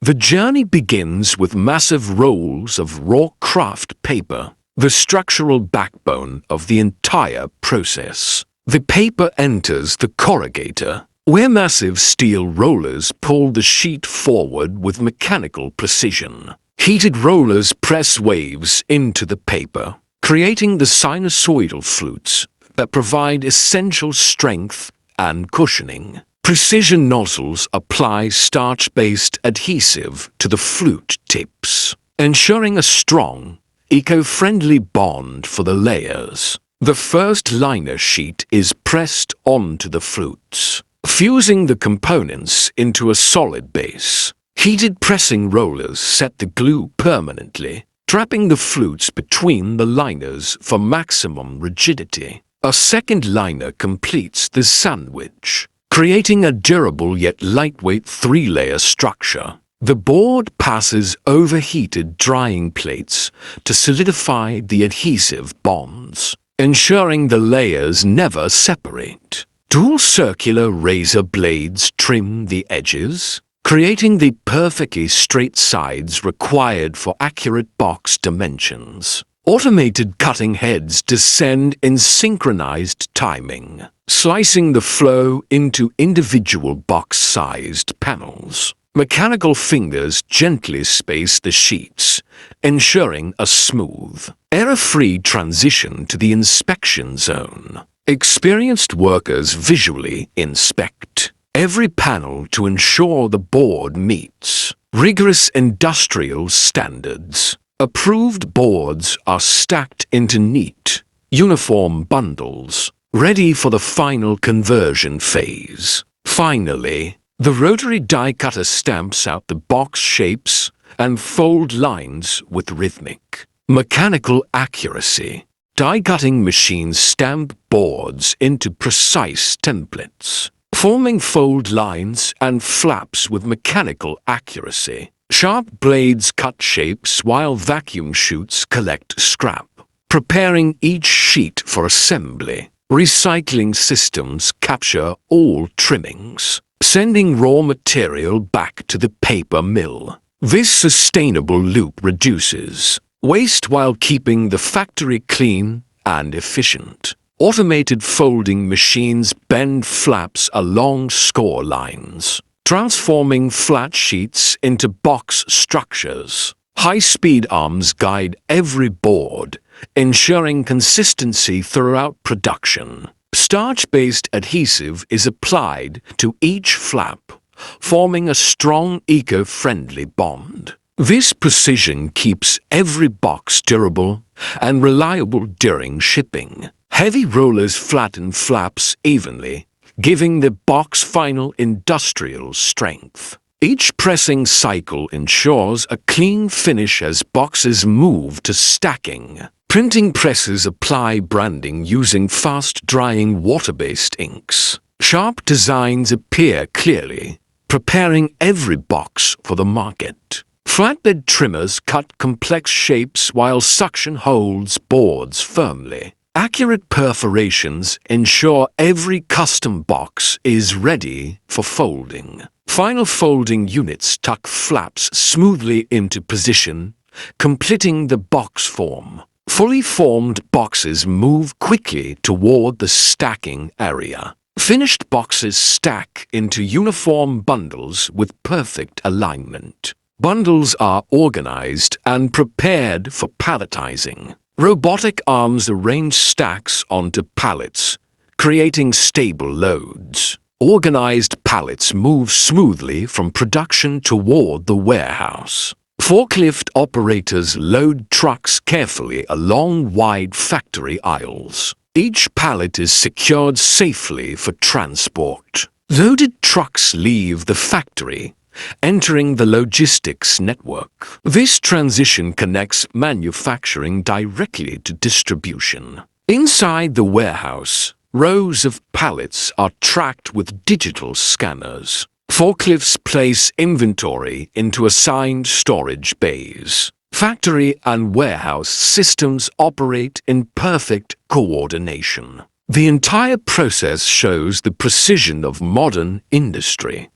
The journey begins with massive rolls of raw kraft paper, the structural backbone of the entire process. The paper enters the corrugator, where massive steel rollers pull the sheet forward with mechanical precision. Heated rollers press waves into the paper, creating the sinusoidal flutes that provide essential strength and cushioning. Precision nozzles apply starch-based adhesive to the flute tips, ensuring a strong, eco-friendly bond for the layers. The first liner sheet is pressed onto the flutes, fusing the components into a solid base. Heated pressing rollers set the glue permanently, trapping the flutes between the liners for maximum rigidity. A second liner completes the sandwich, creating a durable yet lightweight three-layer structure. The board passes overheated drying plates to solidify the adhesive bonds, ensuring the layers never separate. Dual circular razor blades trim the edges, creating the perfectly straight sides required for accurate box dimensions. Automated cutting heads descend in synchronized timing, slicing the flow into individual box-sized panels. Mechanical fingers gently space the sheets, ensuring a smooth, error-free transition to the inspection zone. Experienced workers visually inspect every panel to ensure the board meets rigorous industrial standards. Approved boards are stacked into neat, uniform bundles, ready for the final conversion phase. Finally, the rotary die cutter stamps out the box shapes and fold lines with rhythmic, mechanical accuracy. Die cutting machines stamp boards into precise templates, forming fold lines and flaps with mechanical accuracy. Sharp blades cut shapes while vacuum chutes collect scrap, preparing each sheet for assembly. Recycling systems capture all trimmings, sending raw material back to the paper mill. This sustainable loop reduces waste while keeping the factory clean and efficient. Automated folding machines bend flaps along score lines, transforming flat sheets into box structures. High-speed arms guide every board, ensuring consistency throughout production. Starch-based adhesive is applied to each flap, forming a strong eco-friendly bond. This precision keeps every box durable and reliable during shipping. Heavy rollers flatten flaps evenly, giving the box final industrial strength. Each pressing cycle ensures a clean finish as boxes move to stacking. Printing presses apply branding using fast-drying water-based inks. Sharp designs appear clearly, preparing every box for the market. Flatbed trimmers cut complex shapes while suction holds boards firmly. Accurate perforations ensure every custom box is ready for folding. Final folding units tuck flaps smoothly into position, completing the box form. Fully formed boxes move quickly toward the stacking area. Finished boxes stack into uniform bundles with perfect alignment. Bundles are organized and prepared for palletizing. Robotic arms arrange stacks onto pallets, creating stable loads. Organized pallets move smoothly from production toward the warehouse. Forklift operators load trucks carefully along wide factory aisles. Each pallet is secured safely for transport. Loaded trucks leave the factory, entering the logistics network. This transition connects manufacturing directly to distribution. Inside the warehouse, rows of pallets are tracked with digital scanners. Forklifts place inventory into assigned storage bays. Factory and warehouse systems operate in perfect coordination. The entire process shows the precision of modern industry.